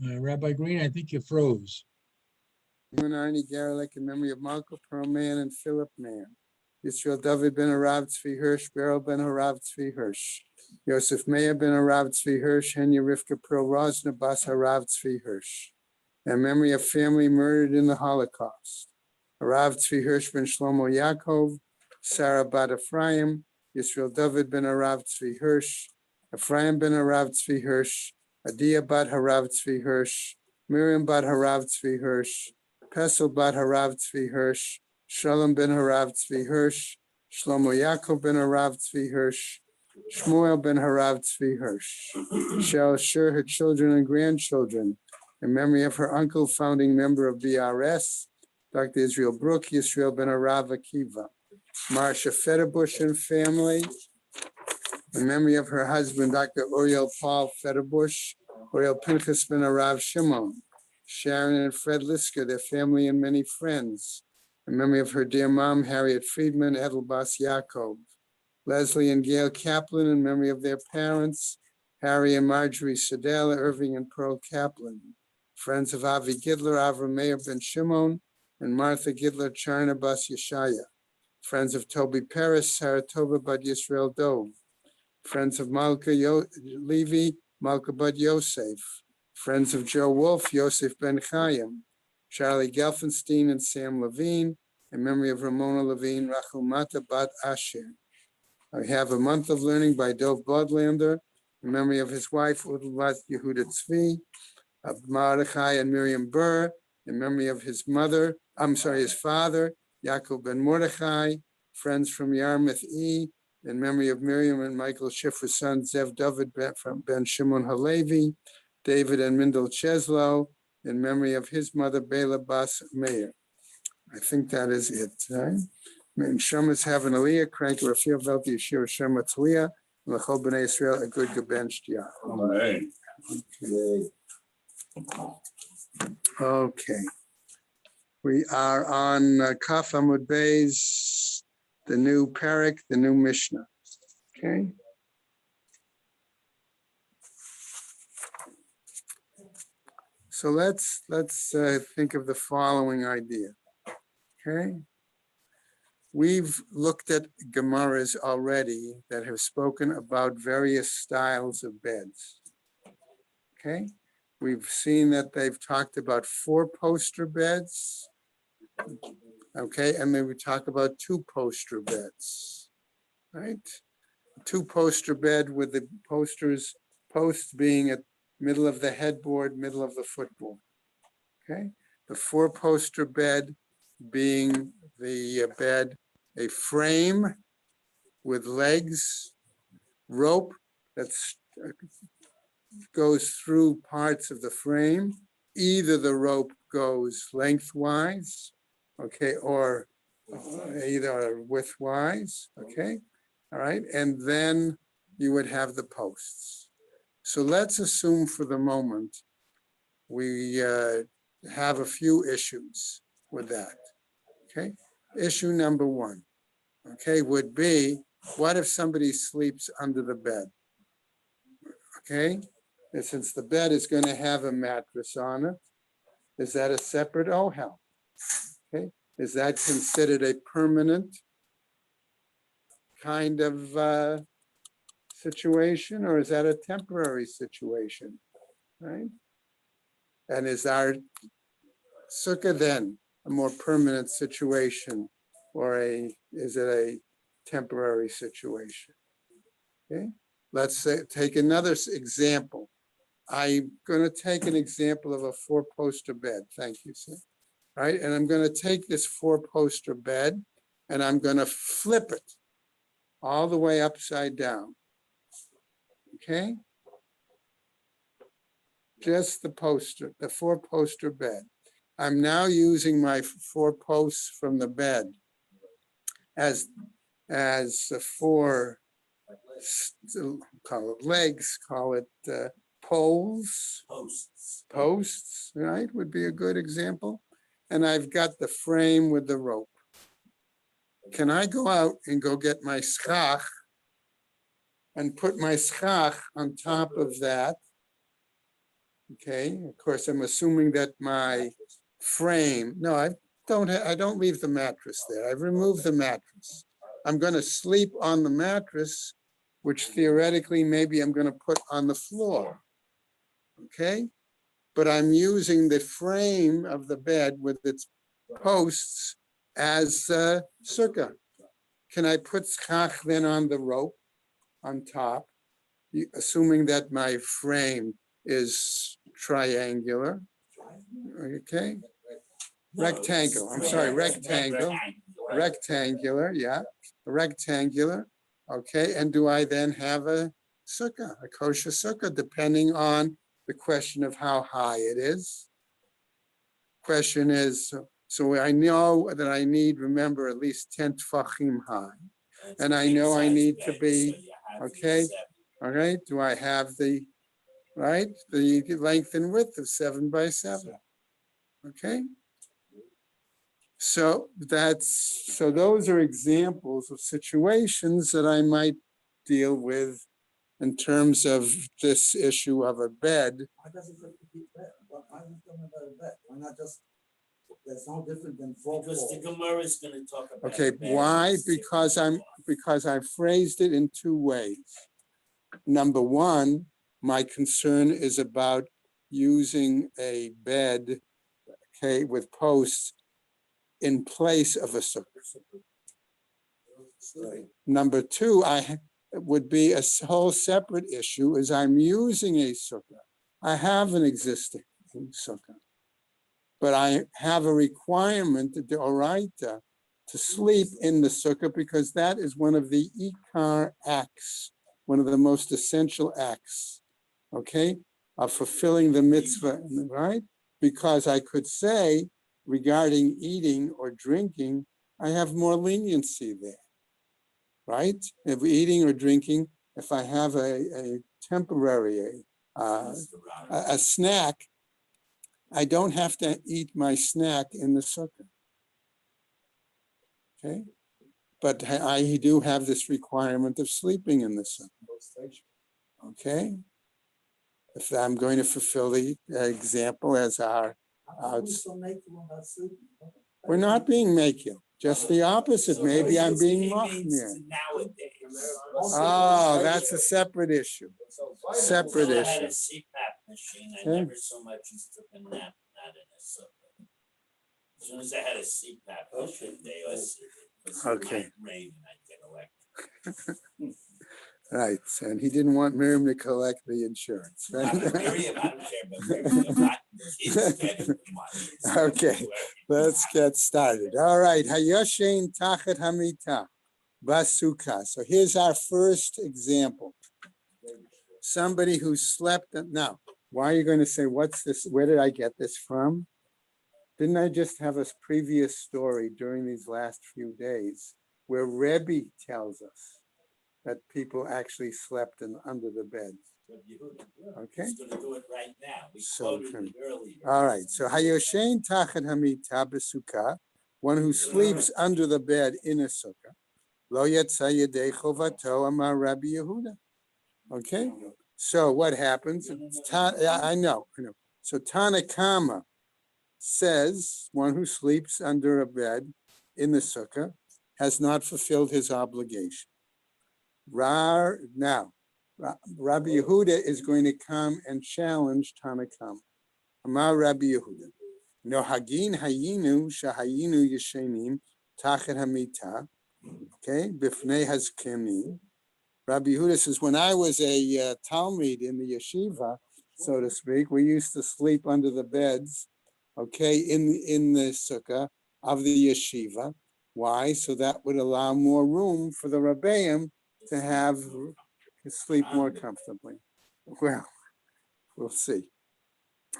Rabbi Green, I think you froze. Arnie Garlic in memory of Marco Pearl Man and Philip Man. Yisrael David ben Harav Tzvi Hirsch, Beryl ben Harav Tzvi Hirsch. Yosef Meir ben Harav Tzvi Hirsch, Henya Rivka Pearl Rosner Bas Harav Tzvi Hirsch. In memory of family murdered in the Holocaust. Harav Tzvi Hirsch ben Shlomo Yaakov, Sarah bat Ephraim, Yisrael David ben Harav Tzvi Hirsch, Ephraim ben Harav Tzvi Hirsch, Adia bat Harav Tzvi Hirsch, Miriam bat Harav Tzvi Hirsch, Pesel bat Harav Tzvi Hirsch, Shalom ben Harav Tzvi Hirsch, Shlomo Yaakov ben Harav Tzvi Hirsch, Shmuel ben Harav Tzvi Hirsch. Shall assure her children and grandchildren in memory of her uncle, founding member of BRS, Dr. Israel Brook, Yisrael ben Harav Akiva. Marsha Federbush and family, in memory of her husband, Dr. Uriel Paul Federbush, Uriel Pinchas ben Harav Shimon. Sharon and Fred Lisker, their family and many friends. In memory of her dear mom, Harriet Friedman, Edelbas Yaakov. Leslie and Gail Kaplan, in memory of their parents, Harry and Marjorie Sedell, Irving and Pearl Kaplan. Friends of Avi Gidler, Avram Meir ben Shimon, and Martha Gidler, Charna Bas Yeshaya. Friends of Toby Paris, Saratova Bad Yisrael Dov. Friends of Malka Levi, Malka Bad Yosef. Friends of Joe Wolf, Yosef Ben Chaim, Charlie Gelfenstein and Sam Levine, in memory of Ramona Levine, Rachel Mata Bat Asher. I have a month of learning by Dov Bodlander, in memory of his wife, Udlat Yehuda Tzvi, of Mordechai and Miriam Burr, in memory of his father, Yaakov Ben Mordechai, friends from Yarmouth E, in memory of Miriam and Michael Schiffer's son, Zev David Ben Shimon Halevi, David and Mindel Cheslow, in memory of his mother, Bela Bas Meir. I think that is it. Right? Shemas have an aliyah, crank Rafael Velti Yeshua Shema Tzliya, and L'chol B'nai Yisrael a good gebenched yah. Okay. We are on Kaf Amud Beis, the new parak, the new Mishnah. Okay. So let's think of the following idea. Okay. We've looked at Gemaras already that have spoken about various styles of beds. Okay. We've seen that they've talked about 4-poster beds. Okay. And then we talk about 2-poster beds. Right. 2-poster bed with the posts being at middle of the headboard, middle of the footboard. Okay. The 4-poster bed being the bed, a frame with legs, rope that goes through parts of the frame. Either the rope goes lengthwise, okay, or either widthwise, okay, all right, and then you would have the posts. So let's assume for the moment we have a few issues with that. Okay, issue number 1, okay, would be, what if somebody sleeps under the bed? Okay, and since the bed is going to have a mattress on it, is that a separate ohel? Okay, is that considered a permanent kind of situation, or is that a temporary situation, right? And is our sukkah then a more permanent situation, or is it a temporary situation? Okay, let's say, take another example. I'm going to take an example of a 4-poster bed. Thank you, sir. All right, and I'm going to take this 4-poster bed and I'm going to flip it all the way upside down. Okay, just the 4-poster bed. I'm now using my 4 posts from the bed as 4, call it legs, call it poles, posts, right, would be a good example. And I've got the frame with the rope. Can I go out and go get my schach and put my schach on top of that Okay, of course, I'm assuming that my frame, no, I don't leave the mattress there. I've removed the mattress. I'm gonna sleep on the mattress, which theoretically maybe I'm gonna put on the floor. Okay? But I'm using the frame of the bed with its posts as sukkah. Can I put schach then on the rope on top, assuming that my frame is triangular? Okay, rectangle, I'm sorry, rectangular, yeah, rectangular. Okay, and do I then have a sukkah, a kosher sukkah, depending on the question of how high it is? Question is, so I know that I need, remember, at least 10 tfachim high. And I know I need to be, okay, all right, do I have the, right, the length and width of 7 by 7? Okay. So those are examples of situations that I might deal with in terms of this issue of a bed. Why does it have to be bed? Why are we talking about a bed? Why not just, that's no different than four Because the poles. Gemara is gonna talk about. Okay, bed why? and Because I phrased it in two ways. Number one, my concern is about using a bed, okay, with posts in place of a sukkah. Number two, it would be a whole separate issue, is I'm using a sukkah. I have an existing sukkah, but I have a requirement, the oraita, to sleep in the sukkah because that is one of the ikar acts, one of the most essential acts, okay, of fulfilling the mitzvah, right? Because I could say regarding eating or drinking, I have more leniency there, right? If eating or drinking, if I have a temporary, a snack, I don't have to eat my snack in the sukkah. Okay, but I do have this requirement of sleeping in the sukkah. Okay, if I'm going to fulfill the example as our, How are we so naked about sleeping? we're not being makil, just the opposite. Maybe I'm being He means machmir. nowadays. Oh, that's a separate issue. Separate Until I had a issue. CPAP machine, I Okay. never so much as took a nap, not in a sukkah. As soon as I had a CPAP machine, they was. Okay. Rain and I'd get electric. Right, and he didn't want Miriam to collect the insurance. I don't Right? care, I don't care, but Miriam, not kids getting the money. Okay, let's get started. All right, Hayoshein Tachet Hamita Basuka. So here's our first example. Somebody who slept. Now, why are you going to say, what's this? Where did I get this from? Didn't I just have a previous story during these last few days where Rebbe tells us that people actually slept under the bed? Okay. He's gonna do it right now. We So quoted can- it earlier. All right, so Hayoshein Tachet Hamita Basuka, one who sleeps under the bed in a sukkah. Lo yatsa yedei chovato amar Rabbi Yehuda. Okay, so what happens? Yeah, I know. So Tanakama says one who sleeps under a bed in the sukkah has not fulfilled his obligation. Now, Rabbi Yehuda is going to come and challenge Tanakama. Amar Rabbi Yehuda. No hagin hayinu shahayinu yeshenim tachet hamita. Okay, bifnei hazkenim. Rabbi Yehuda says, when I was a Talmud in the yeshiva, so to speak, we used to sleep under the beds, okay, in the sukkah of the yeshiva. Why? So that would allow more room for the Rabbeim to sleep more comfortably. Well, we'll see.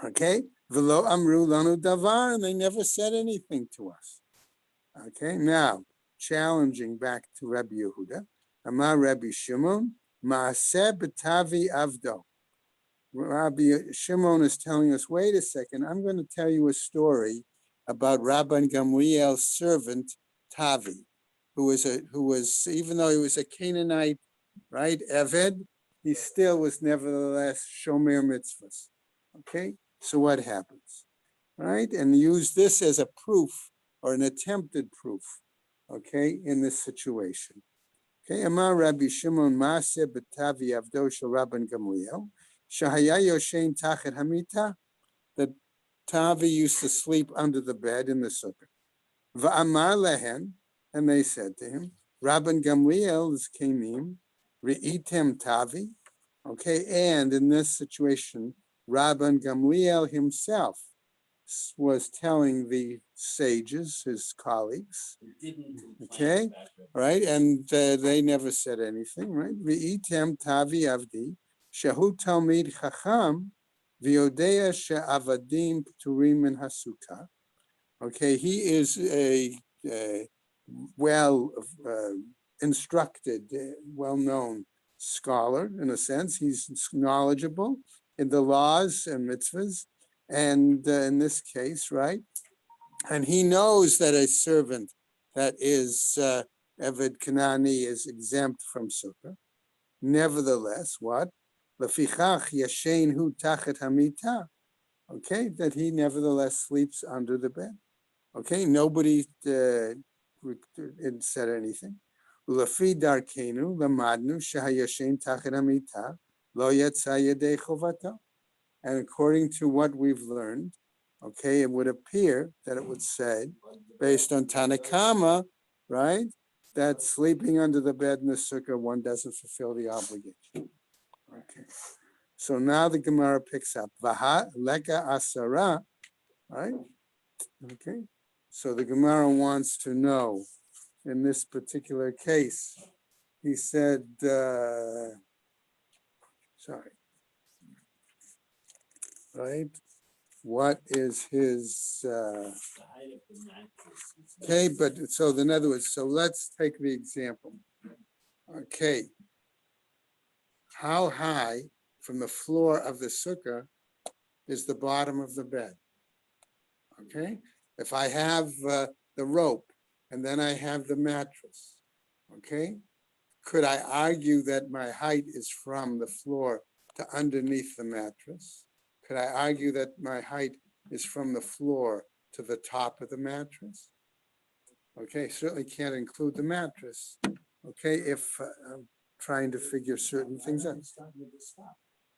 Okay, v'lo amru lanu davar, and they never said anything to us. Okay, now challenging back to Rabbi Yehuda. Amar Rabbi Shimon, Maaseh b'tavi avdo. Rabbi Shimon is telling us, wait a second, I'm going to tell you a story about Rabban Gamliel's servant Tavi, who was even though he was a Canaanite, right, Eved, he still was nevertheless Shomer mitzvahs. Okay, so what happens? Right, and use this as a proof or an attempted proof, okay, in this situation. Okay, Amar Rabbi Shimon Maaseh b'tavi avdo shel Rabban Gamliel, shahaya yoshein tachet hamita, that Tavi used to sleep under the bed in the sukkah. Va'amar lehen, and they said to him, Rabban Gamliel is Kaimim, Re'item Tavi. Okay, and in this situation, Rabban Gamliel himself was telling the sages, his colleagues, Who didn't complain okay, about it. right, and they never said anything, right? Re'item Tavi Avdi, Shahu Talmid Chacham, V'yodea she'avadim p'turim min hasukah. Okay, he is a well instructed, well-known scholar in a sense. He's knowledgeable in the laws and mitzvahs, and in this case, right? And he knows that a servant that is Eved Kanani is exempt from sukkah. Nevertheless, what? Lefichach yashen hu tachet hamita. Okay, that he nevertheless sleeps under the bed. Okay, nobody said anything. Ulafi darkenu lamadnu shahayashen tachet hamita lo yetsa yedei chovata. And according to what we've learned, okay, it would appear that it would say, based on Tanakama, right, that sleeping under the bed in the sukkah, one doesn't fulfill the obligation. Okay. So now the Gemara picks up. Vaha leka asara, right? Okay. So the Gemara wants to know, in this particular case, he said, right? What is his, The height of the mattress is okay, less. but so in other words, so let's take the example. Okay. How high from the floor of the sukkah is the bottom of the bed? Okay, if I have the rope and then I have the mattress, okay, could I argue that my height is from the floor to underneath the mattress? Could I argue that my height is from the floor to the top of the mattress? Okay, certainly can't include the mattress. Okay, if I'm trying to figure certain things out.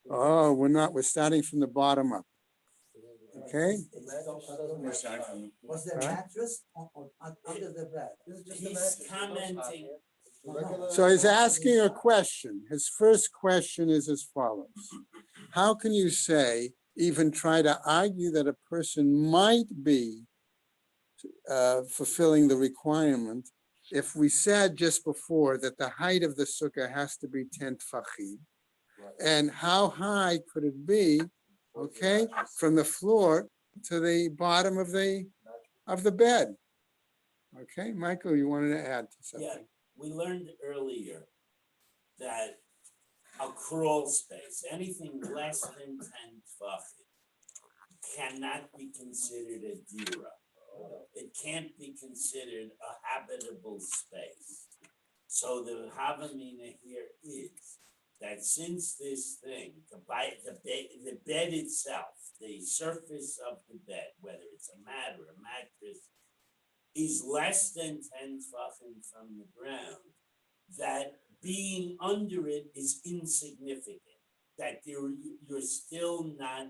Oh, we're starting from the bottom up. Okay, Was there a Huh? mattress under the bed? This is just a He's mattress. commenting, so he's asking a question. His first question is as follows. How can you say, even try to argue that a person might be fulfilling the requirement if we said just before that the height of the sukkah has to be 10 tfachim? And how high could it be, okay, from the floor to the bottom of the bed? Okay, Michael, you wanted to add to something? we learned earlier that a crawl space, anything less than 10 tefachim, cannot be considered a dira. It can't be considered a habitable space. So the havamina here is that since this thing, the bed itself, the surface of the bed, whether it's a mat or a mattress, is less than 10 tefachim from the ground, that being under it is insignificant, that you're still not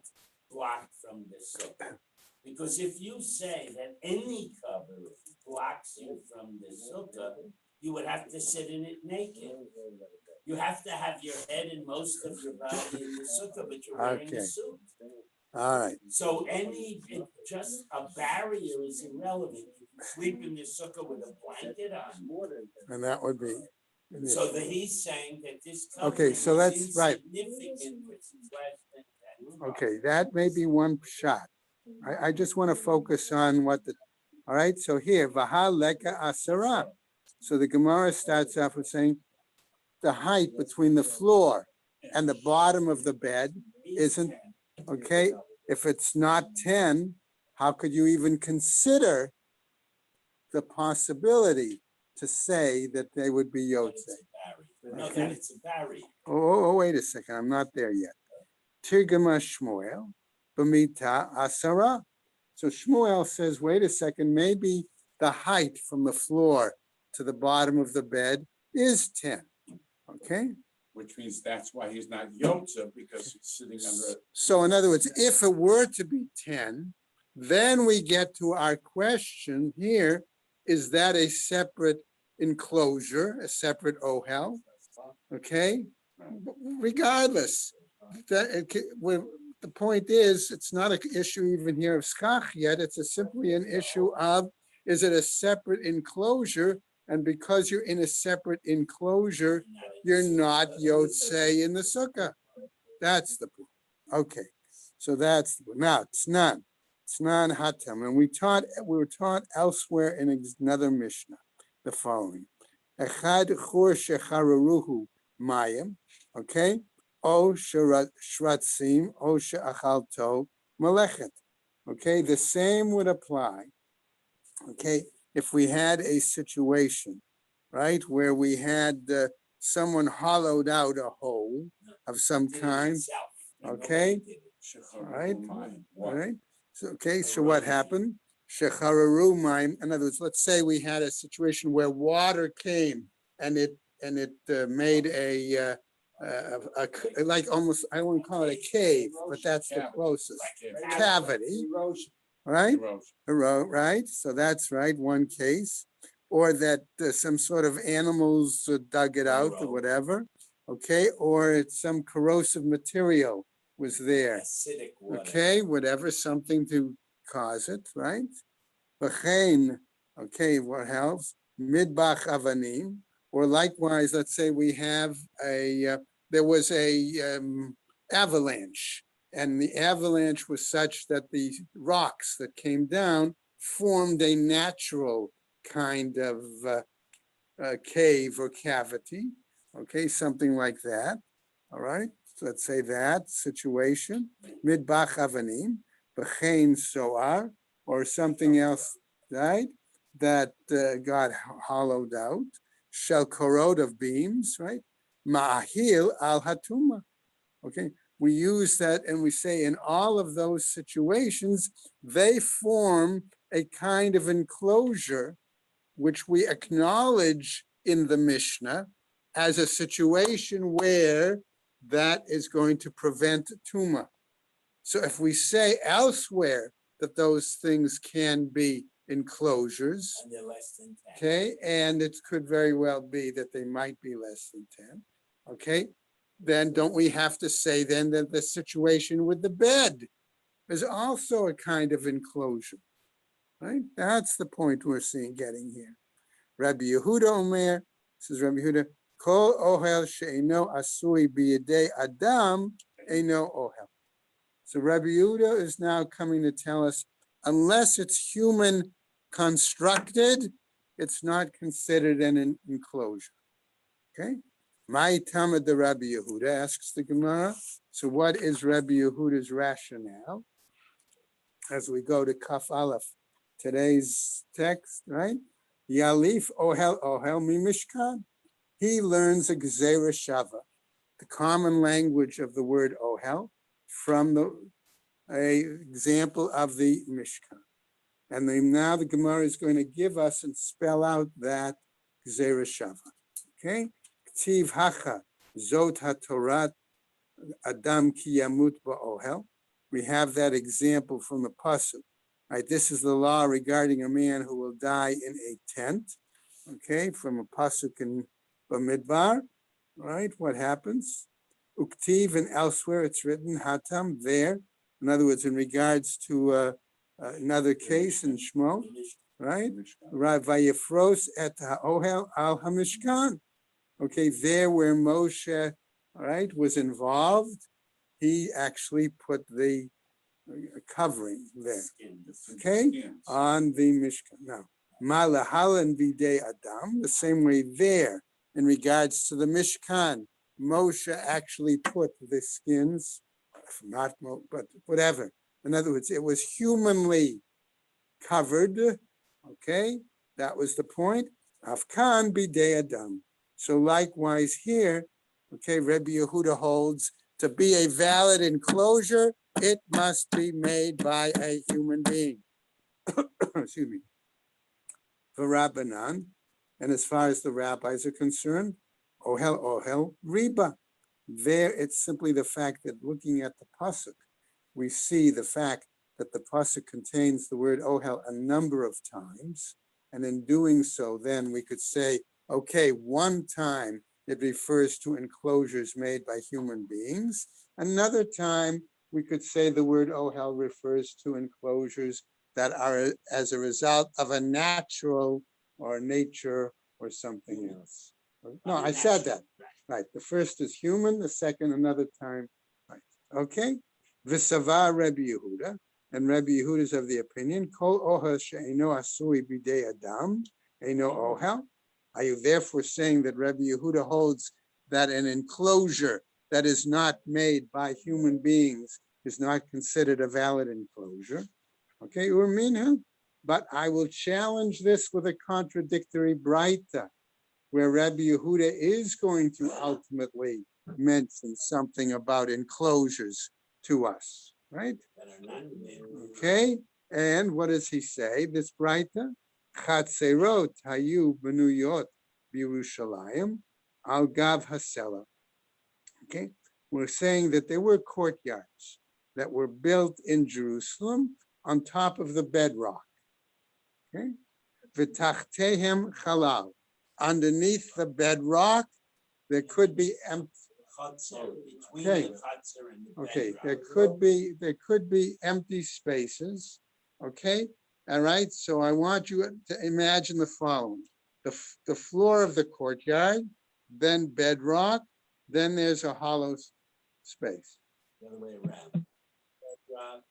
blocked from the sukkah. Because if you say that any cover blocks you from the sukkah, you would have to sit in it naked. You have to have your head and most of your body in the sukkah, but you're wearing Okay. a suit. All right, So just a barrier is irrelevant. You can sleep in the sukkah with a blanket on. and that would be. So he's saying that this Okay, covering so is that's right. insignificant, which is less than 10. Okay, that may be one shot. I just want to focus on what all right, so here, Vaha Leka Asara. So the Gemara starts off with saying the height between the floor and the bottom of the bed isn't, okay, if it's not 10, how could you even consider the possibility to say that they would be But Yotze? it's a barrier. No, Okay. that it's a barrier. Oh, wait a second, I'm not there yet. Tirgama Shmuel, b'mita asara. So Shmuel says, wait a second, maybe the height from the floor to the bottom of the bed is 10. Okay? Which means that's why he's not Yotza, because he's sitting under it. So in other words, if it were to be 10, then we get to our question here, is that a separate enclosure, a separate ohel? Okay? Regardless, the point is, it's not an issue even here of skach yet, it's simply an issue of, is it a separate enclosure? And because you're in a separate enclosure, you're not Yotzei in the sukkah. That's the point. Okay, so that's now Tznan Hatam, and we were taught elsewhere in another Mishnah the following: Echad chur shechararuhu mayim, okay, o shratzim o sheachalto melechet. Okay, the same would apply. Okay, if we had a situation, right, where we had someone hollowed out a hole of some kind, okay, all right, all right. So, okay, so what happened? Shechararu mayim. In other words, let's say we had a situation where water came and it made a like almost, I won't call it a cave, but that's the closest cavity, right? Right. So that's right. One case, or that some sort of animals dug it out or whatever. Okay, or it's some corrosive material was there. Acidic water. Okay, whatever, something to cause it, right? V'chein, okay, what else? Midbach avanim, or likewise, let's say we have there was a avalanche, and the avalanche was such that the rocks that came down formed a natural kind of cave or cavity, okay, something like that, all right? So let's say that situation, midbach avanim, b'chein soar, or something else, right? That got hollowed out, shel korod of beams, right? Ma'ahil al hatuma. Okay, we use that and we say in all of those situations, they form a kind of enclosure which we acknowledge in the Mishnah as a situation where that is going to prevent tuma. So if we say elsewhere that those things can be enclosures, And they're less than 10. okay, and it could very well be that they might be less than 10, okay, then don't we have to say then that the situation with the bed is also a kind of enclosure, right? That's the point we're getting here. Rabbi Yehuda Omer, says Rabbi Yehuda, Kol ohel she'eno asui biyadei adam eno ohel. So Rabbi Yehuda is now coming to tell us, unless it's human constructed, it's not considered an enclosure. Okay? My Tamad the Rabbi Yehuda, asks the Gemara. So what is Rabbi Yehuda's rationale? As we go to Kaf Aleph, today's text, right? Yalif ohel mi mishkan. He learns a gzera shava, the common language of the word ohel, from a example of the Mishkan. And now the Gemara is going to give us and spell out that gzera shava. Okay? Ktiv hacha zot hatorat adam ki yamut ba'ohel. We have that example from the pasuk. Right, this is the law regarding a man who will die in a tent. Okay, from a pasuk in Bamidbar. Right, what happens? Uktiv, and elsewhere it's written hatam there. In other words, in regards to another case in Shmo, right? Vayifros et ha'ohel al hamishkan. Okay, there where Moshe, all right, was involved, he actually put the covering there, okay, on the Mishkan. Now, malahalan bidei adam, the same way there, in regards to the Mishkan, Moshe actually put the skins, not, but whatever. In other words, it was humanly covered, okay, that was the point. Afkan bidei adam. So likewise here, okay, Rabbi Yehuda holds to be a valid enclosure, it must be made by a human being. Excuse me. For Rabbanan, and as far as the rabbis are concerned, ohel riba. There, it's simply the fact that looking at the pasuk, we see the fact that the pasuk contains the word ohel a number of times, and in doing so, then we could say, okay, one time it refers to enclosures made by human beings. Another time, we could say the word ohel refers to enclosures that are as a result of a natural or nature or something else. No, I said that. Right. The first is human, the second another time. Right. Okay. V'savar Rebbe Yehuda, and Rebbe Yehuda is of the opinion, Kol ohel she'eino asui b'dei adam, eino ohel. Are you therefore saying that Rebbe Yehuda holds that an enclosure that is not made by human beings is not considered a valid enclosure? Okay, urminha. But I will challenge this with a contradictory braita, where Rabbi Yehuda is going to ultimately mention something about enclosures to us, right? That are not made. Okay, and what does he say? This braita, Chatzerot hayu benuyot b'Yerushalayim al gav hasela. Okay, we're saying that there were courtyards that were built in Jerusalem on top of the bedrock. Okay, v'tachtehem chalal. Underneath the bedrock, there could be empty. Chutzner, between Okay. the chutzner and the Okay, bedrock. there could be empty spaces. Okay, all right. So I want you to imagine the following: the floor of the courtyard, then bedrock, then there's a hollow space. The other way around. Bedrock,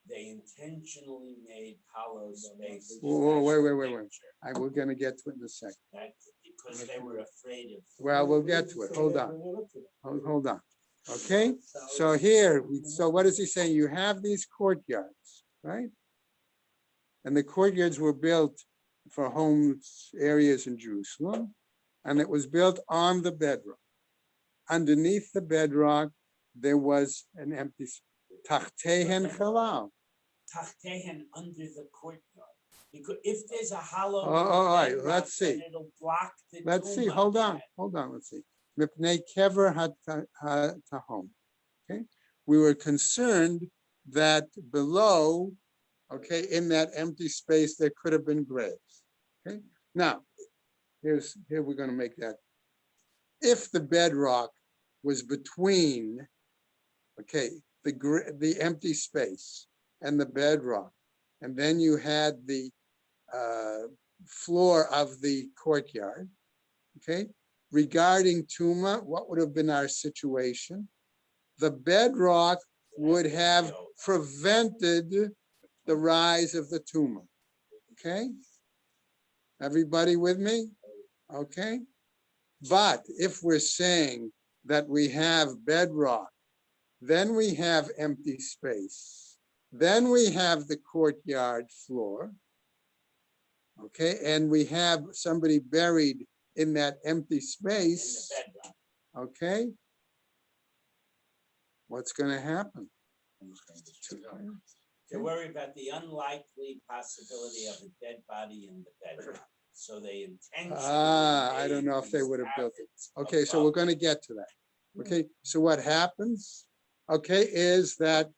they intentionally made hollow spaces. Whoa, wait, That's wait, the wait, wait. picture. We're gonna get to it in a second. That's because they were afraid of. Well, we'll get to it. Hold on. Hold on. Okay, so here, so what is he saying? You have these courtyards, right? And the courtyards were built for homes, areas in Jerusalem, and it was built on the bedrock. Underneath the bedrock, there was an empty tachtehen chalal. Tachtehen under the courtyard. Because if there's a hollow. Oh, all right, bedrock, let's see. then it'll block the. Let's see, tuma. hold on, let's see. Mipnei kever ha-tahom. Okay, we were concerned that below, okay, in that empty space, there could have been graves. Okay, now, here we're gonna make that. If the bedrock was between, okay, the empty space and the bedrock, and then you had the floor of the courtyard, okay? Regarding Tuma, what would have been our situation? The bedrock would have prevented the rise of the Tuma, okay? Everybody with me? Okay? But if we're saying that we have bedrock, then we have empty space, then we have the courtyard floor, okay, and we have somebody buried in that empty space, okay, what's going to happen? They worry about the unlikely possibility of a dead body in the bedrock. So they intentionally. I don't know if they would have built it. Okay, so we're going to get to that. Okay, so what happens, okay, is that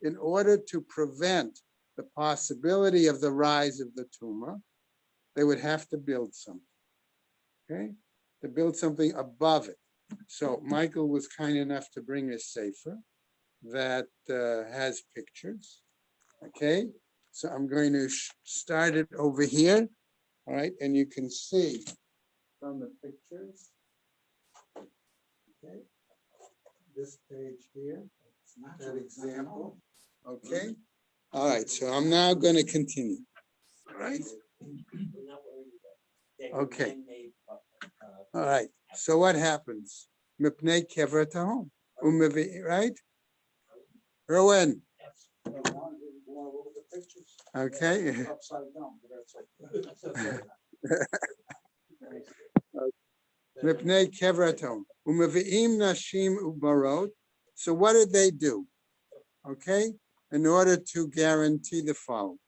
in order to prevent the possibility of the rise of the Tuma, they would have to build something, okay? To build something above it. So Michael was kind enough to bring a sefer that has pictures, okay? So I'm going to start it over here, all right? And you can see from the pictures, okay? This page here, that example, okay? All right, so I'm now going to continue, all right? Okay. All right, so what happens? Mipnei kever tahom, right? Rowan, okay. Mipnei kever tahom, umevi'im nashim ubarot. So what did they do? okay, in order to guarantee the following.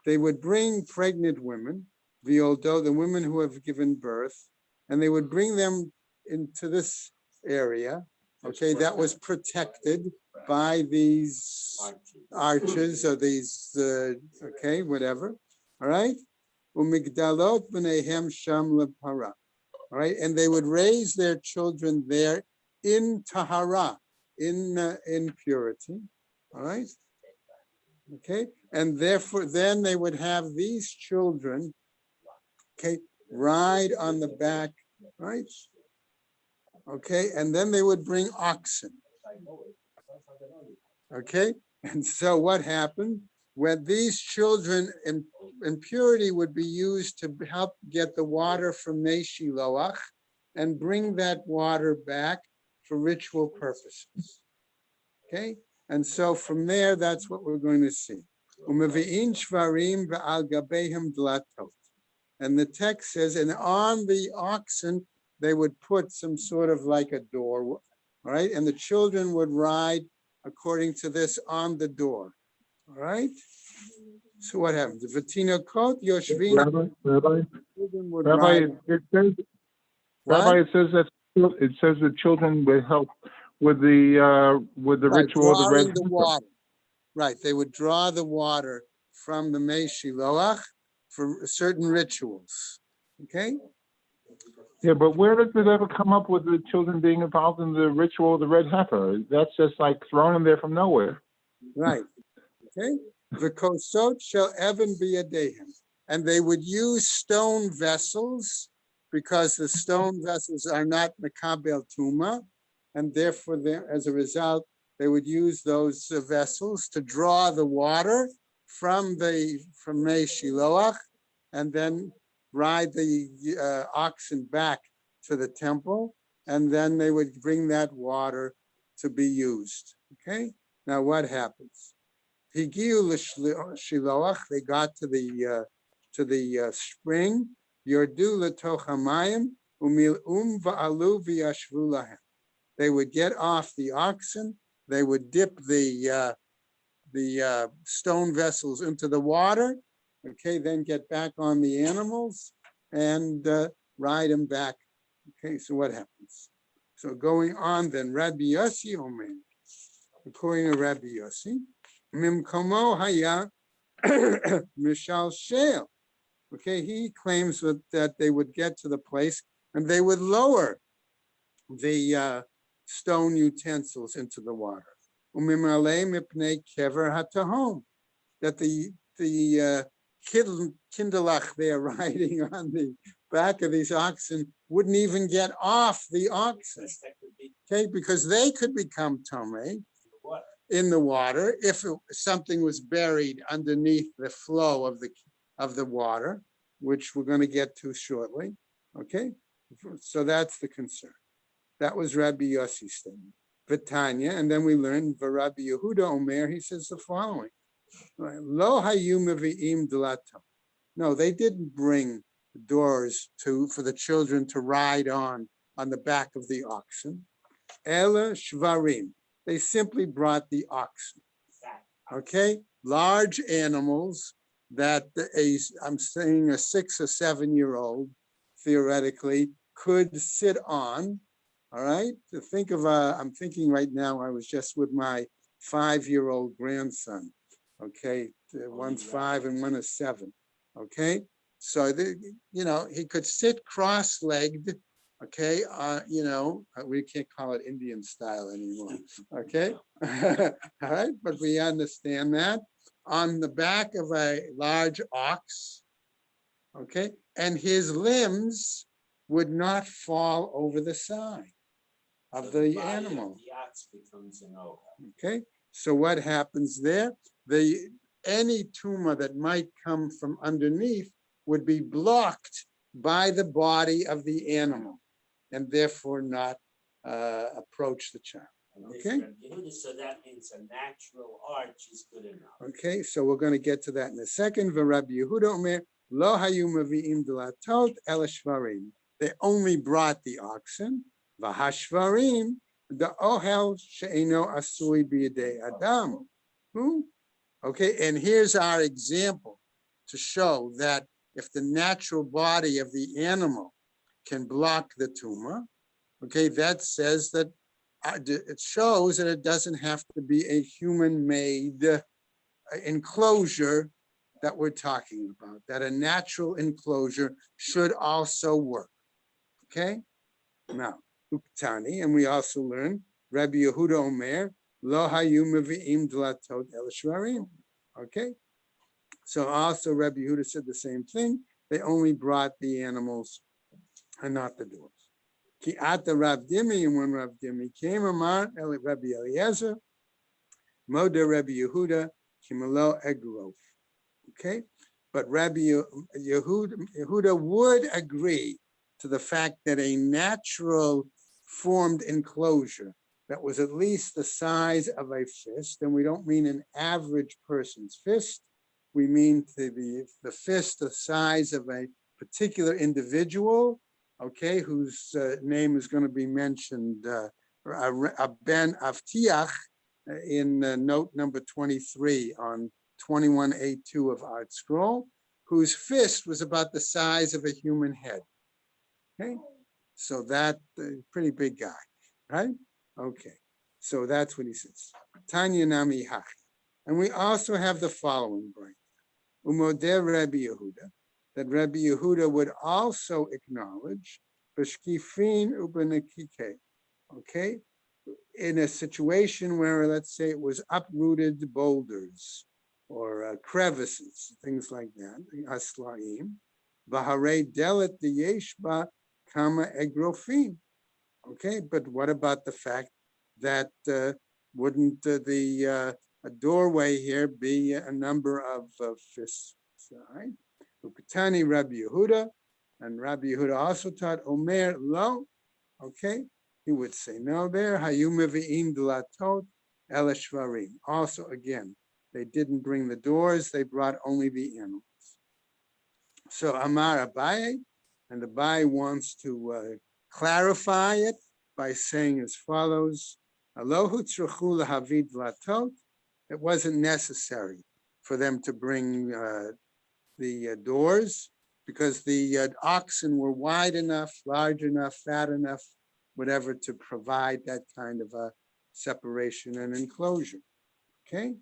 They would bring pregnant women, the women who have given birth, and they would bring them into this area, okay, that was protected by these arches or these, okay, whatever, all right? Umigdalot b'neihem sham lepara, all right, and they would raise their children there in tahara, in purity, all right? Okay, and therefore then they would have these children, okay, ride on the back, right? Okay, and then they would bring oxen. Okay, and so what happened? When these children in purity would be used to help get the water from Mei Shiloach and bring that water back for ritual purposes. Okay, and so from there, that's what we're going to see. Umevi'in shvarim ve'al gabehem dlatot. And the text says, and on the oxen, they would put some sort of like a door, all right? And the children would ride according to this on the door, all right? So what happens? The Vatina Kot Yoshvin. Children would ride. It says, What? Rabbi, it says the children would help with the Right, ritual of the red drawing the heifer. water. Right, they would draw the water from the Mei Shiloach for certain rituals. Okay? Yeah, but where does it ever come up with the children being involved in the ritual of the red heifer? That's just like thrown in there from nowhere. Right. Okay? V'kosot shall even be a dehem. And they would use stone vessels because the stone vessels are not mekabel tuma, and therefore, as a result, they would use those vessels to draw the water from Mei Shiloach, and then ride the oxen back to the temple, and then they would bring that water to be used. Okay. Now what happens? Higiu l'Shiloach. They got to the spring. Yordu l'toch hamayim umil'um va'alu v'yashvu lahem. They would get off the oxen. They would dip the stone vessels into the water. Okay, then get back on the animals and ride them back. Okay, so what happens? So going on then, Rabbi Yossi Omer, according to Rabbi Yossi, Mimkomo Haya Mishal Shale. Okay, he claims that they would get to the place and they would lower the stone utensils into the water. That the kindlach they are riding on the back of these oxen wouldn't even get off the oxen. Okay, because they could become tomei in the water if something was buried underneath the flow of the water, which we're going to get to shortly. Okay, so that's the concern. That was Rabbi Yossi's statement. Vitanya, and then we learned Rabbi Yehuda Omer. He says the following: Lo hayu mevi'im delato. No, they didn't bring doors for the children to ride on the back of the oxen. Ela shvarim. They simply brought the oxen. Okay, large animals that I'm saying a 6 or 7 year old theoretically could sit on. All right, to think of I'm thinking right now, I was just with my 5-year-old grandson. Okay, one's 5 and one is 7. Okay, so he could sit cross-legged. Okay, we can't call it Indian style anymore. Okay, all right, but we understand that on the back of a large ox. Okay, and his limbs would not fall over the side of the animal. The ox becomes an oak. Okay, so what happens there? Any tumor that might come from underneath would be blocked by the body of the animal, and therefore not approach the child. Okay. So that means a natural arch is good enough. Okay, so we're going to get to that in a second. Rabbi Yehuda Omer, Lo hayu mevi'im delatot el shvarim. They only brought the oxen. V'hashvarim, the ohel she'eno asui b'yedei adam. Who? Okay, and here's our example to show that if the natural body of the animal can block the tumor, okay, that says that it shows that it doesn't have to be a human-made enclosure that we're talking about, that a natural enclosure should also work. Okay? Now, Uktani, and we also learn Rabbi Yehuda Omer, Lo hayu mevi'im dlatot el shvarim. Okay? So also Rabbi Yehuda said the same thing. They only brought the animals and not the doors. Ki ata Rav Dimi, and when Rav Dimi came, Amar Rabbi Eliezer, Moda Rabbi Yehuda, Kimelo Egrof. Okay? But Rabbi Yehuda would agree to the fact that a natural formed enclosure that was at least the size of a fist, and we don't mean an average person's fist, we mean the fist the size of a particular individual, okay, whose name is going to be mentioned, Ben Avtiach, in note number 23 on 21A2 of Art Scroll, whose fist was about the size of a human head. Okay, so that pretty big guy, right? Okay, so that's what he says. Tanya Nami Hachi. And we also have the following brain. Umoder Rabbi Yehuda, that Rabbi Yehuda would also acknowledge B'shkifin ubenekike, okay? In a situation where, let's say, it was uprooted boulders or crevices, things like that, aslaim, Baharei delet the yeshba kama egrofim. Okay, but what about the fact that wouldn't a doorway here be a number of fists, right? Ukatani Rabbi Yehuda, and Rabbi Yehuda also taught Omer lo, okay? He would say no there. Hayu mevi'im dlatot el shvarim. Also, again, they didn't bring the doors, they brought only the animals. So Amar Abaye, and Abaye wants to clarify it by saying as follows: Alohu tzruchu lahavid dlatot. It wasn't necessary for them to bring the doors because the oxen were wide enough, large enough, fat enough, whatever, to provide that kind of a separation and enclosure. Okay?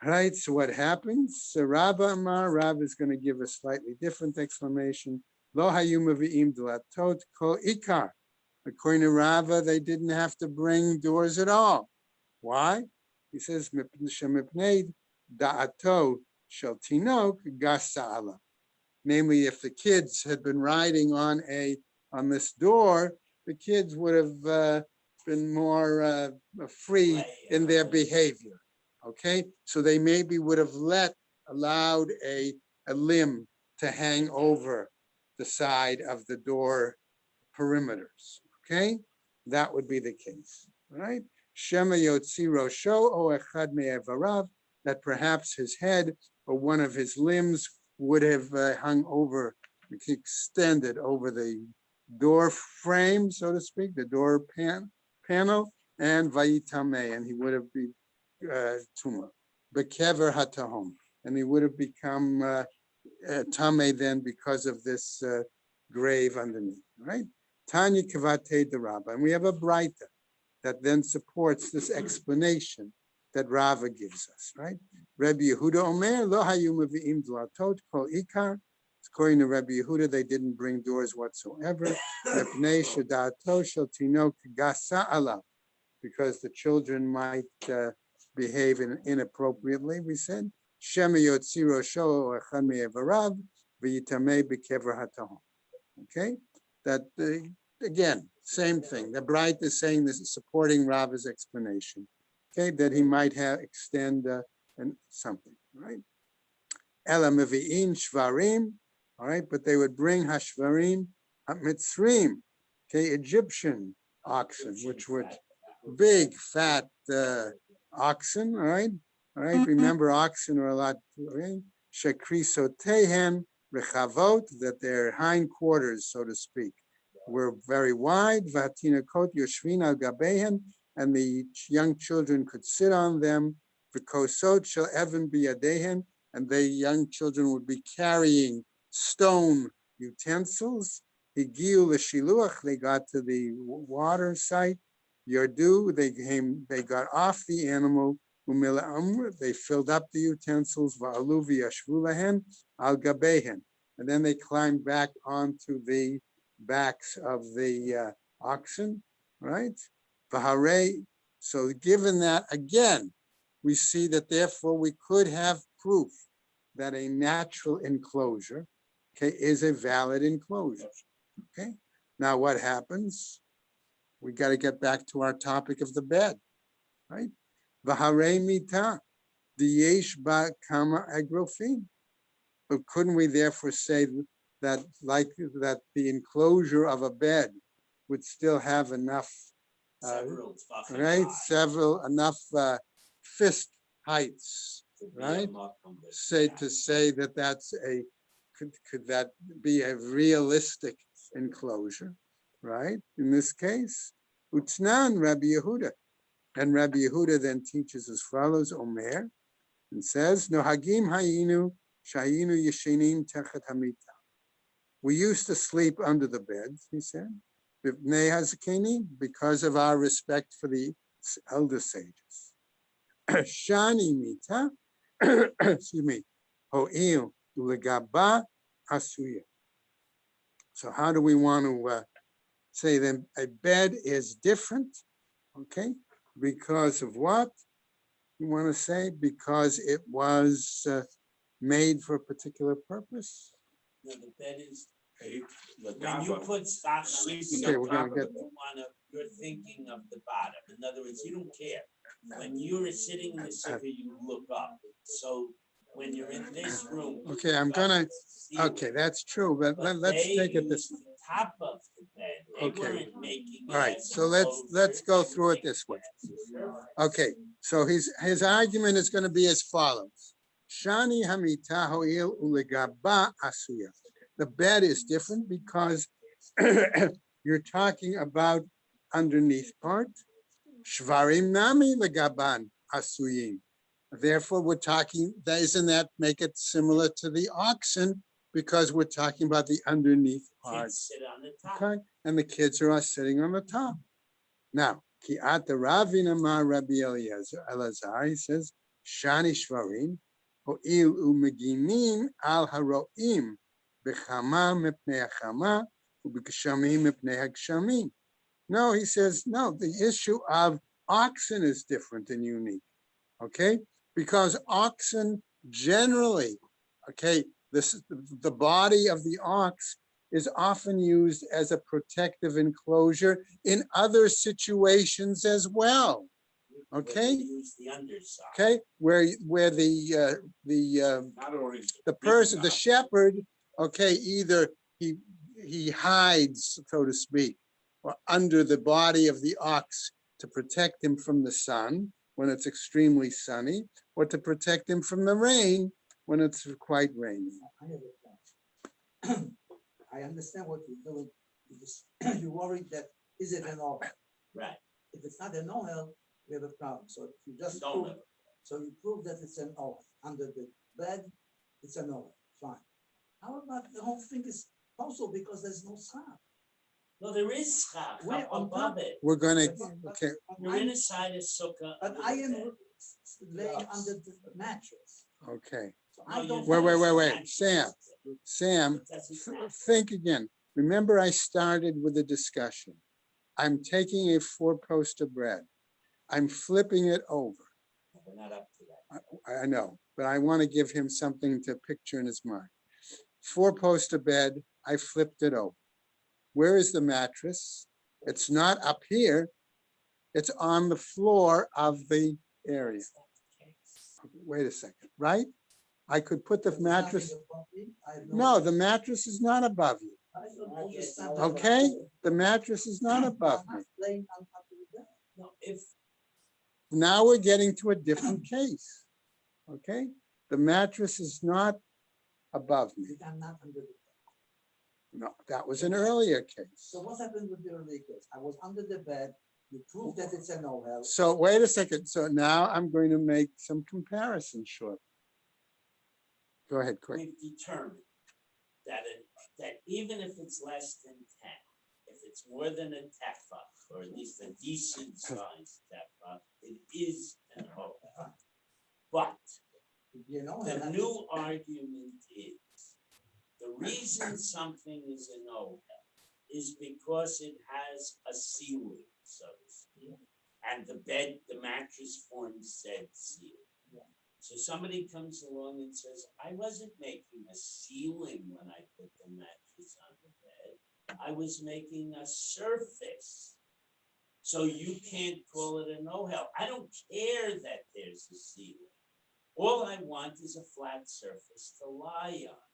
All right, so what happens? So Rabba Amar, Rav is going to give a slightly different explanation. Lo hayu mevi'im dlatot kol ikar. According to Rava, they didn't have to bring doors at all. Why? He says, Mipnei da'ato shel tinok gasa'ala. Namely, if the kids had been riding on this door, the kids would have been more free in their behavior. Okay, so they maybe would have allowed a limb to hang over the side of the door perimeters. Okay, that would be the case. All right, Shema Yotzi Rosho o Echad Me'evarav, that perhaps his head or one of his limbs would have hung over, extended over the door frame, so to speak, the door panel, and Vayitame, and he would have been tumor, Bekever Hatahom, and he would have become Tame then because of this grave underneath, right? Tanya Kavate de Rabba, and we have a Braita that then supports this explanation that Rava gives us, right? Rabbi Yehuda Omer, Lo hayu mevi'im dlatot kol ikar. According to Rabbi Yehuda, they didn't bring doors whatsoever. Mepnei sheda'ato shel tinok gasa alav, because the children might behave inappropriately. We said, Shema yotzi rosho echad me'evarav v'yitamei bekever hatahom. Okay, that again, same thing. The Bright is saying this is supporting Rava's explanation. Okay, that he might have extend and something, right? Ela mevi'in shvarim, all right, but they would bring hashvarim mitzrim, okay, Egyptian oxen, which were big, fat oxen, all right? All right, remember oxen are a lot, right? Shekrisotehen rechavot, that their hindquarters, so to speak, were very wide. Vatinakot yoshvin al gabehen, and the young children could sit on them. V'kosot shall even biyadehen, and they young children would be carrying stone utensils. Higiu l'shiluach, they got to the water site. Yardu, they got off the animal. Umila amr, they filled up the utensils. Va'alu v'yashvu lahen al gabehen, and then they climbed back onto the backs of the oxen, right? V'harei, so given that, again, we see that therefore we could have proof that a natural enclosure, okay, is a valid enclosure, okay? Now what happens? We got to get back to our topic of the bed, right? V'harei mita, diyesh ba kama agrofim. But couldn't we therefore say that, like that, the enclosure of a bed would still have enough, Several tefachim right? high Several enough fist heights, to be a right? makom with Say that. to say that that's a, could that be a realistic enclosure, right? In this case, Utsnan Rabbi Yehuda, and Rabbi Yehuda then teaches as follows: Omer, and says, Nohagim hayinu shayinu yeshinim techet hamita. We used to sleep under the beds, he said, b'nei hazkenim, because of our respect for the elder sages. Shani mita, excuse me, ho'il ulegaba asuya. So how do we want to say then a bed is different? Okay, because of what? You want to say because it was made for a particular purpose? No, the bed is, Hey, the when you Gaba, put stock on it, Sleeping Okay, on we're gonna top of get, it. you're thinking of the bottom. In other words, you don't care. When you're sitting in the sukkah, you look up. So when you're in this room. you okay, I'm look up gonna, to the ceiling. okay, that's true, but But let's they take it this used way. the top of the bed. They Okay. weren't making it All right, as so let's enclosure. go They were through it making this way. as a surface. Okay, so his argument is going to be as follows. Shani hamita ho'il ulegaba asuya. The bed is different because you're talking about underneath part. Shvarim nami legaban asuyim. Therefore, we're talking, isn't that make it similar to the oxen? Because we're talking about the underneath part. Kids sit on the top. Okay, and the kids are all sitting on the top. Now, ki ata Ravina ma Rabbi Elazar, he says, Shani Shvarim, ho'il umeginim al haroim, b'chama mepnei hachama, u'b'gshamim mepnei hagshamim. No, he says, no, the issue of oxen is different and unique, okay? Because oxen generally, okay, the body of the ox is often used as a protective enclosure in other situations as well. Where Okay. they use the underside. Okay, where the Not always. person, the shepherd, okay, either he hides, so to speak, or under the body of the ox to protect him from the sun when it's extremely sunny, or to protect him from the rain when it's quite rainy. I have a question. I understand what you're doing. You're worried that is it an oil? Right. If it's not an oil, we have a problem. So if you just Don't prove, know. so you prove that it's an oil under the bed, it's an oil. Fine. How about the whole thing is also because there's no schab? No, there is schach Where up on above top? it. We're gonna, okay, You're inside a sukkah. But with I a am bed. laying under the mattress. okay. So No, I you're don't. not Wait, inside. Sam, It doesn't matter. think again. Remember I started with a discussion. I'm taking a 4-poster bread. I'm flipping it over. We're not up to that. I know, but I want to give him something to picture in his mind. 4-poster bed, I flipped it over. Where is the mattress? It's not up here. It's on the floor of the area. That's not the case. Wait a second, right? I could put the There's nothing mattress, above me. I have no, the mattress is not above you, I don't understand that. okay? The mattress is not above I'm me. not laying on top of the bed. No, if, Now we're getting to a different case, okay? The mattress is not above me. If I'm not under the bed. No, that was an earlier case. So what happened with the earlier case? I was under the bed You prove that it's an OL. So wait a second. So now I'm going to make some comparisons short. Go ahead, quick. We've determined that even if it's less than 10, if it's more than a tefach, or at least a decent sized tefach, it is an OL. But You know, the new argument is, the reason something is an OL is because it has a ceiling, so to speak. And the mattress forms said ceiling. So somebody comes along and says, I wasn't making a ceiling when I put the mattress on the bed. I was making a surface. So you can't call it an OL. I don't care that there's a ceiling. All I want is a flat surface to lie on.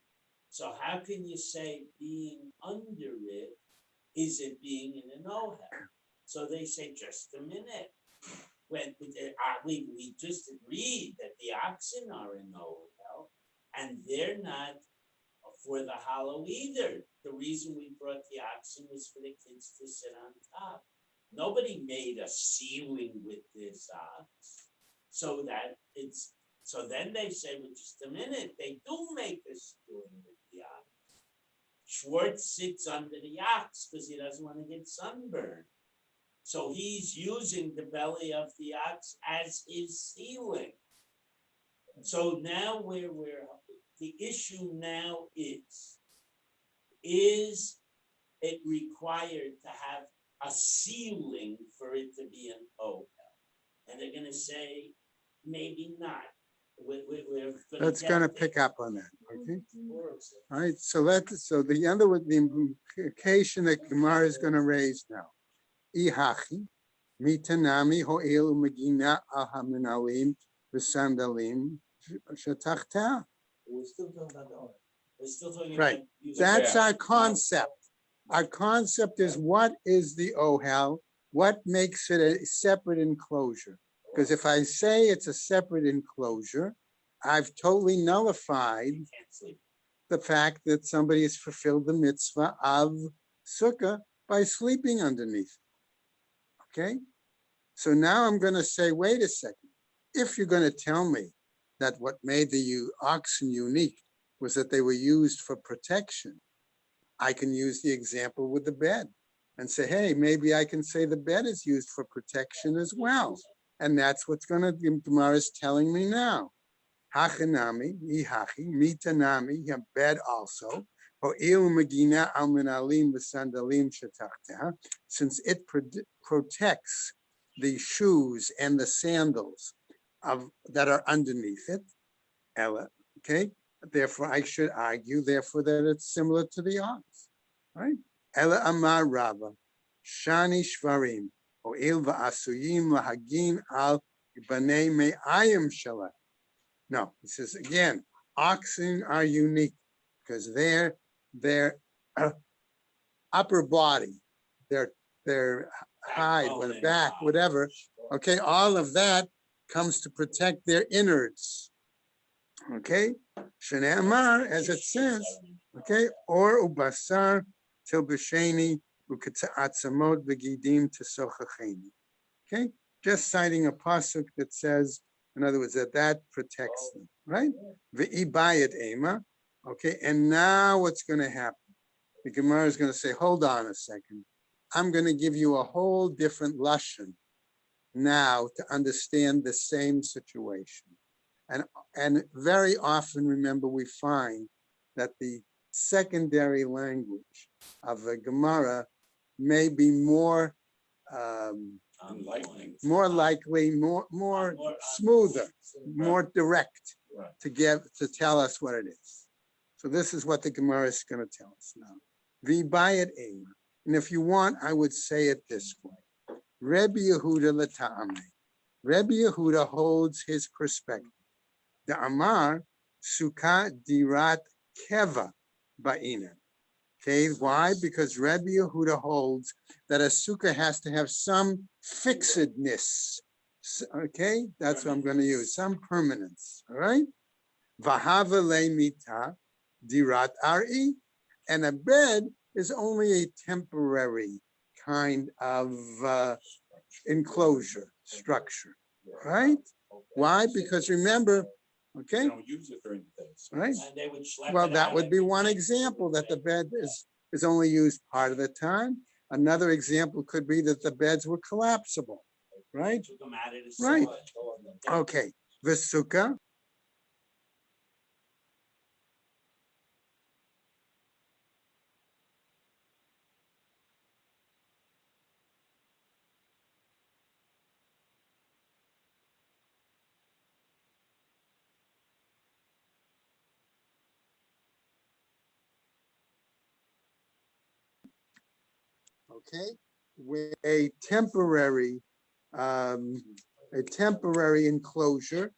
So how can you say being under it is it being in an OL? So they say, just a minute. When we just agreed that the oxen are in OL, and they're not for the hollow either. The reason we brought the oxen was for the kids to sit on top. Nobody made a ceiling with this ox, so then they say, well, just a minute, they do make a ceiling with the ox. Schwartz sits under the ox because he doesn't want to get sunburned. So he's using the belly of the ox as his ceiling. So now the issue now is it required to have a ceiling for it to be an OL? And they're going to say, maybe not. That's gonna pick up on that, okay? All right, so the other with the implication that Gemara is gonna raise now. Ihachi, mitanami ho'il umagina ahaminalim v'sandalim shetachta. We're still talking about the OL. We're still talking Right. about using That's Yeah. our concept. Our concept is what is the OHEL? What makes it a separate enclosure? Because if I say it's a separate enclosure, I've totally nullified You can't sleep. the fact that somebody has fulfilled the mitzvah of sukkah by sleeping underneath. Okay? So now I'm going to say, wait a second. If you're going to tell me that what made the oxen unique was that they were used for protection, I can use the example with the bed and say, hey, maybe I can say the bed is used for protection as well. And that's what's going to, the Gemara is telling me now. Hachanami, ihachi, mitanami, a bed also. Since it protects the shoes and the sandals that are underneath it, Ella, okay? Therefore, I should argue, therefore, that it's similar to the ox, right? Ella amar Rava, shani shvarim, o'il va'asuyim lahagin al banei me'ayim shala. No, it says again, oxen are unique because their upper body, their hide, the back, whatever, okay, all of that comes to protect their innards. Okay, Shene Amar, as it says, okay, or ubasar til b'sheni uketzatzamot v'gidim tesochacheni. Okay, just citing a pasuk that says, in other words, that protects them, right? V'ibayit ema. Okay, and now what's going to happen? The Gemara is going to say, hold on a second. I'm going to give you a whole different lashon now to understand the same situation. And very often, remember, we find that the secondary language of the Gemara may be more Enlightening. likely, more smoother, more direct Right. to tell us what it is. So this is what the Gemara is going to tell us now. V'bayit ema. And if you want, I would say it this way. Rebbe Yehuda l'ta'ameh. Rebbe Yehuda holds his perspective. The Amar Sukkah dirat keva ba'ina. Okay, why? Because Rebbe Yehuda holds that a sukkah has to have some fixedness. Okay, that's what I'm going to use, some permanence. All right. Vahava le mita dirat ari, and a bed is only a temporary kind of enclosure structure, right? Why? Because remember, They okay, don't use it during the day. so right? And they would schlep Well, it that out would be every one day. example, that the bed is only used part of the time. Another example could be that the beds were collapsible, right? Took them out of the Right. sukkah. Okay, the sukkah. Okay, with um, a temporary enclosure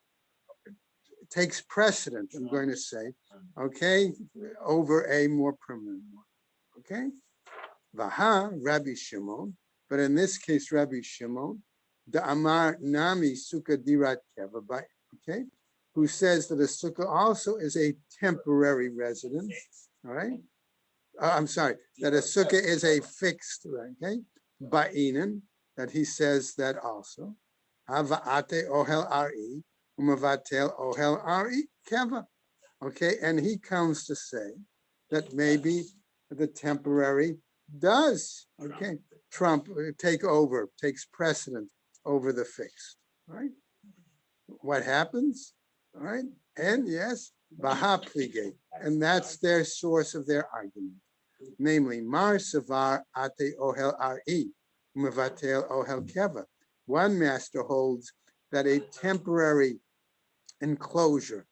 takes precedent, I'm going to say, okay, over a more permanent one, okay? Vaha, Rabbi Shimon, but in this case, Rabbi Shimon, the Amar Nami Sukkah Dirat Keva, okay, who says that a sukkah also is a temporary residence, all right? I'm sorry, that a sukkah is a fixed, okay? Ba'inan, that he says that also. Hava'ate ohel ari, umavatel ohel ari keva. Okay, and he comes to say that maybe the temporary does, okay, take over, takes precedent over the fixed, right? What happens, all right? And yes, baha plige, and that's their source of their argument. Namely, Mar Savar Ate Ohel Ari, Mevatel Ohel Keva. One master holds that a temporary enclosure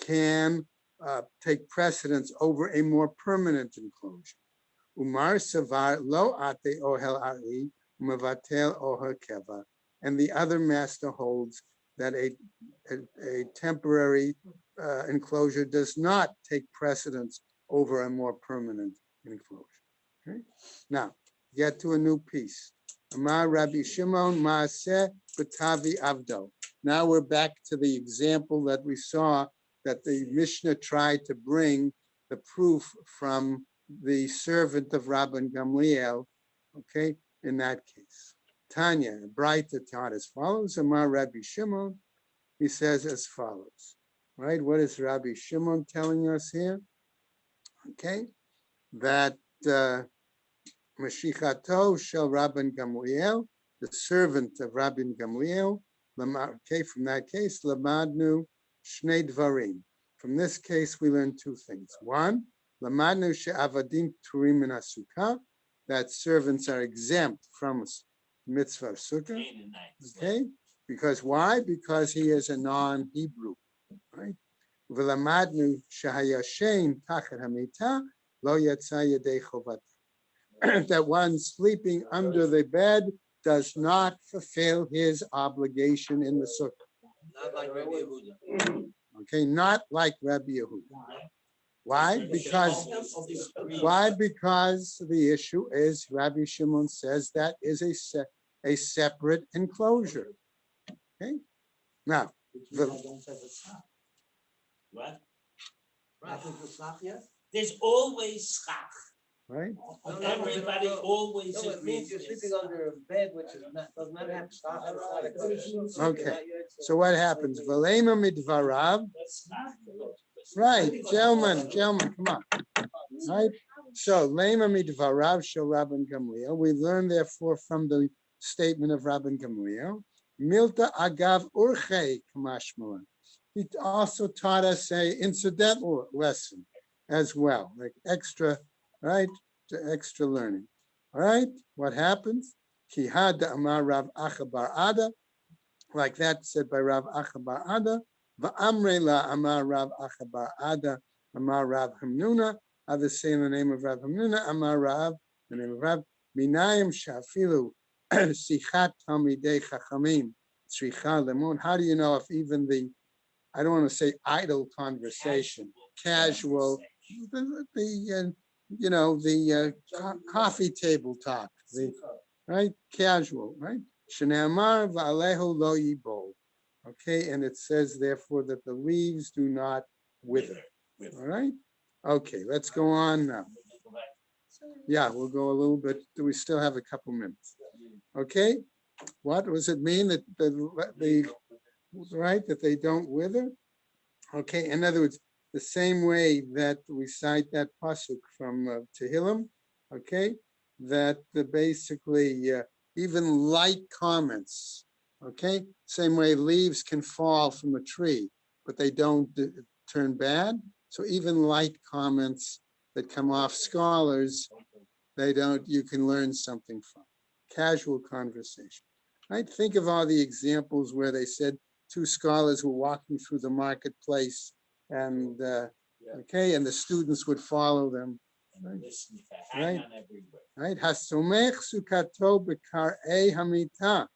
can take precedence over a more permanent enclosure. Umar Savar Lo Ate Ohel Ari, Mevatel Ohel Keva. And the other master holds that a temporary enclosure does not take precedence over a more permanent enclosure. Okay? Now, get to a new piece. Amar Rabbi Shimon Maaseh B'Tavi Avdo. Now we're back to the example that we saw that the Mishnah tried to bring the proof from the servant of Rabban Gamliel, okay, in that case. Tanya, Braita taught as follows. Amar Rabbi Shimon, he says as follows, right? What is Rabbi Shimon telling us here? Okay, that Mashichato shel Rabban Gamliel, the servant of Rabban Gamliel, okay, from that case, Lamadnu Shnei Dvarim. From this case, we learn two things. One, Lamadnu she'avadim turim min asukah, that servants are exempt from mitzvah of sukkah. Okay, because why? Because he is a non-Hebrew, right? V'lamadnu shehayashen tachat hamita lo yatsa yedei chovat. That one sleeping under the bed does not fulfill his obligation in the sukkah. Not like Rabbi Yehuda. Okay, not like Rabbi Yehuda. Why? Because the issue is Rabbi Shimon says that is a separate enclosure. Okay, now What? Not with the snap yet? There's always schach. right. Everybody always No, it means agrees you're this. sleeping under a bed which is not, does not have stock outside of cushion. Okay. So what happens? Velema midvarav. That's schach. Right, gentlemen, come on. Right. So lema midvarav shel Rabban Gamliel. We learn therefore from the statement of Rabban Gamliel. Milta agav urche kamashmalan. He also taught us a incidental lesson as well, like extra, right? Extra learning. All right. What happens? Ki hada amar Rav Acha bar Ada, like that said by Rav Acha bar Ada. Va'amre la amar Rav Acha bar Ada, amar Rav Hamnuna. Others say in the name of Rav Hamnuna, amar Rav, the name of Rav. Minayim shafilu sichat talmidei chachamim tzricha lemon. How do you know if even the, I don't want to say idle conversation, casual, coffee table talk, right? Casual, right? Shneamar va'alehu lo yibol. Okay, and it says therefore that the leaves do not wither. All right. Okay, let's go on now. Yeah, we'll go a little bit. We still have a couple minutes. Okay, What does it mean that the right, that they don't wither? Okay, in other words, the same way that we cite that pasuk from Tehillim, okay, that basically even light comments, okay, same way leaves can fall from a tree, but they don't turn bad. So even light comments that come off scholars, they don't, you can learn something from. Casual conversation, right? Think of all the examples where they said two scholars were walking through the marketplace and okay, and the students would follow them. And listen to hang on every word. Right? Hasomech sukato b'kar'ei hamita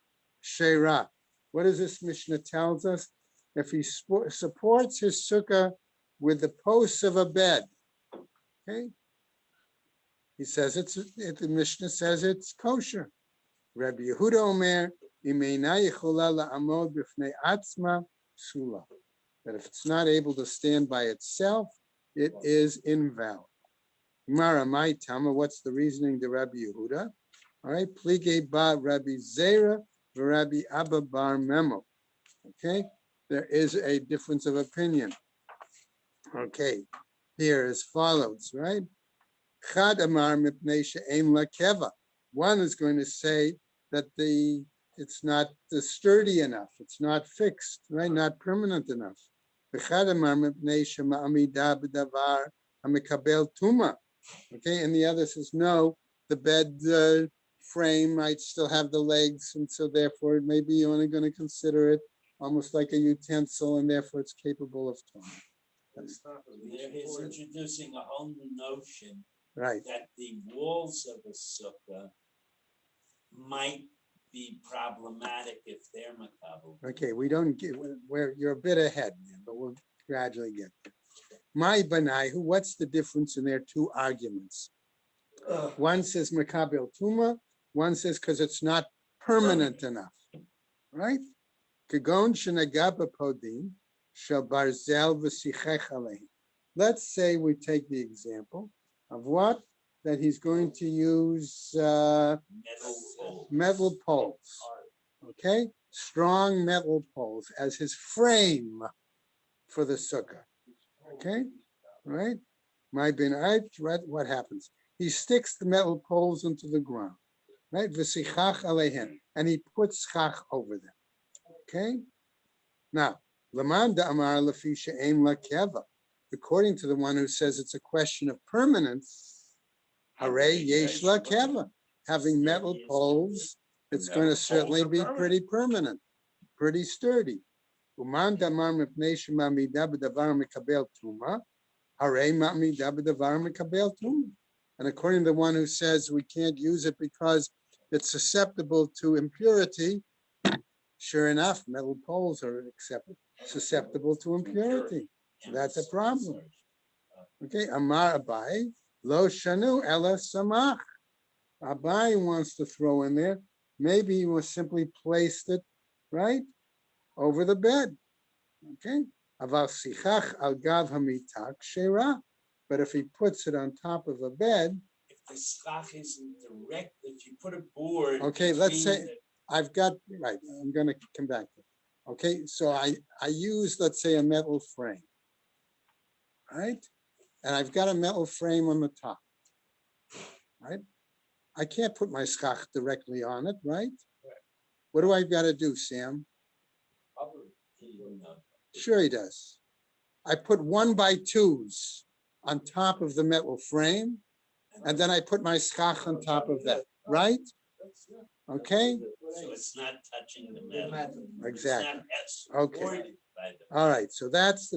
sheira. What does this Mishnah tells us? If he supports his sukkah with the posts of a bed, okay, he says the Mishnah says it's kosher. Rabbi Yehuda Omer, imeina yichola la'amod b'fnei atzma sula. That if it's not able to stand by itself, it is invalid. Gemara, my Tama, what's the reasoning to Rabbi Yehuda? All right, plige ba Rabbi Zera v'Rabbi Abba bar Memo. Okay, there is a difference of opinion. Okay, here as follows, right? Chad amar mipnei she'en la keva. One is going to say that it's not sturdy enough, it's not fixed, right? Not permanent enough. V'chad amar mipnei she'ma'amida b'davar hamikabel tuma. Okay, and the other says no, the bed frame might still have the legs, and so therefore maybe you're only going to consider it almost like a utensil, and therefore it's capable of tuma. There is introducing a whole new notion Right. that the walls of a sukkah might be problematic if they're makabel. Okay, we don't get where you're a bit ahead, man, but we'll gradually get there. My Banai, what's the difference in their two arguments? One says makabel tuma, one says because it's not permanent enough, right? Kagon shenagaba podim shel barzel v'sichech alehi. Let's say we take the example of what? That he's going to use metal poles, okay? Strong metal poles as his frame for the sukkah, okay? Right? My bin what happens? He sticks the metal poles into the ground, right? V'sichach aleihen, and he puts schach over them, okay? Now, Laman da'amar lefi she'en la keva. According to the one who says it's a question of permanence, hare yesh la keva. Having metal poles, it's going to certainly be pretty permanent, pretty sturdy. Uman damar mipnei shema'amida b'davar mikabel tuma, hare ma'amida b'davar mikabel tuma. And according to the one who says we can't use it because it's susceptible to impurity, sure enough, metal poles are susceptible to impurity. So that's a problem. Okay, Amar Abai, Lo Shanu Ela Samach. Abai wants to throw in there, maybe he was simply placed it, right, over the bed. Okay, Aval Sichach Al Gav Hamitak Shera. But if he puts it on top of a bed, If the schach isn't direct, if you put a board. okay, let's between say I've got, right, I'm going to come back to it. Okay, so I use, let's say, a metal frame, right? And I've got a metal frame on the top, right? I can't put my schach directly on it, right? What do I got to do, Sam? Sure he does. I put 1x2s on top of the metal frame, and then I put my schach on top of that, right? Okay? So it's not touching the metal. Exactly. It's not Okay. supported by the. All right, so that's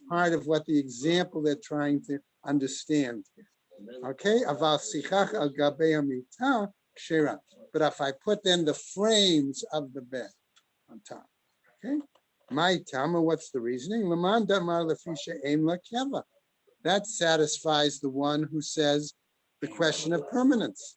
part of what the example they're trying to understand. Okay, aval sichach al gabei hamita kshera. But if I put then the frames of the bed on top, okay, my tama, what's the reasoning? Laman damar lefisha ein la keva. That satisfies the one who says the question of permanence.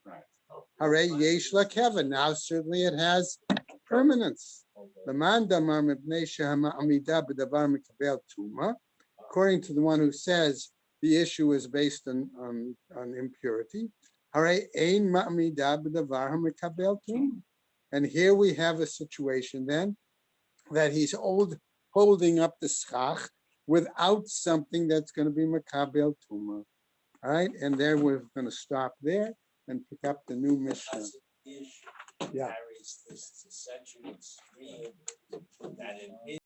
Hare yesh la keva. Now certainly it has permanence. Laman damar mipnei shehama amida b'davar mikabel tuma. According to the one who says the issue is based on impurity. Hare ein ma'amida b'davar hamikabel tuma. And here we have a situation then that he's holding up the schach without something that's going to be makabel tuma. All right, and then we're going to stop there and pick up the new Mishnah. As an issue Yeah. carries this to such an extreme that in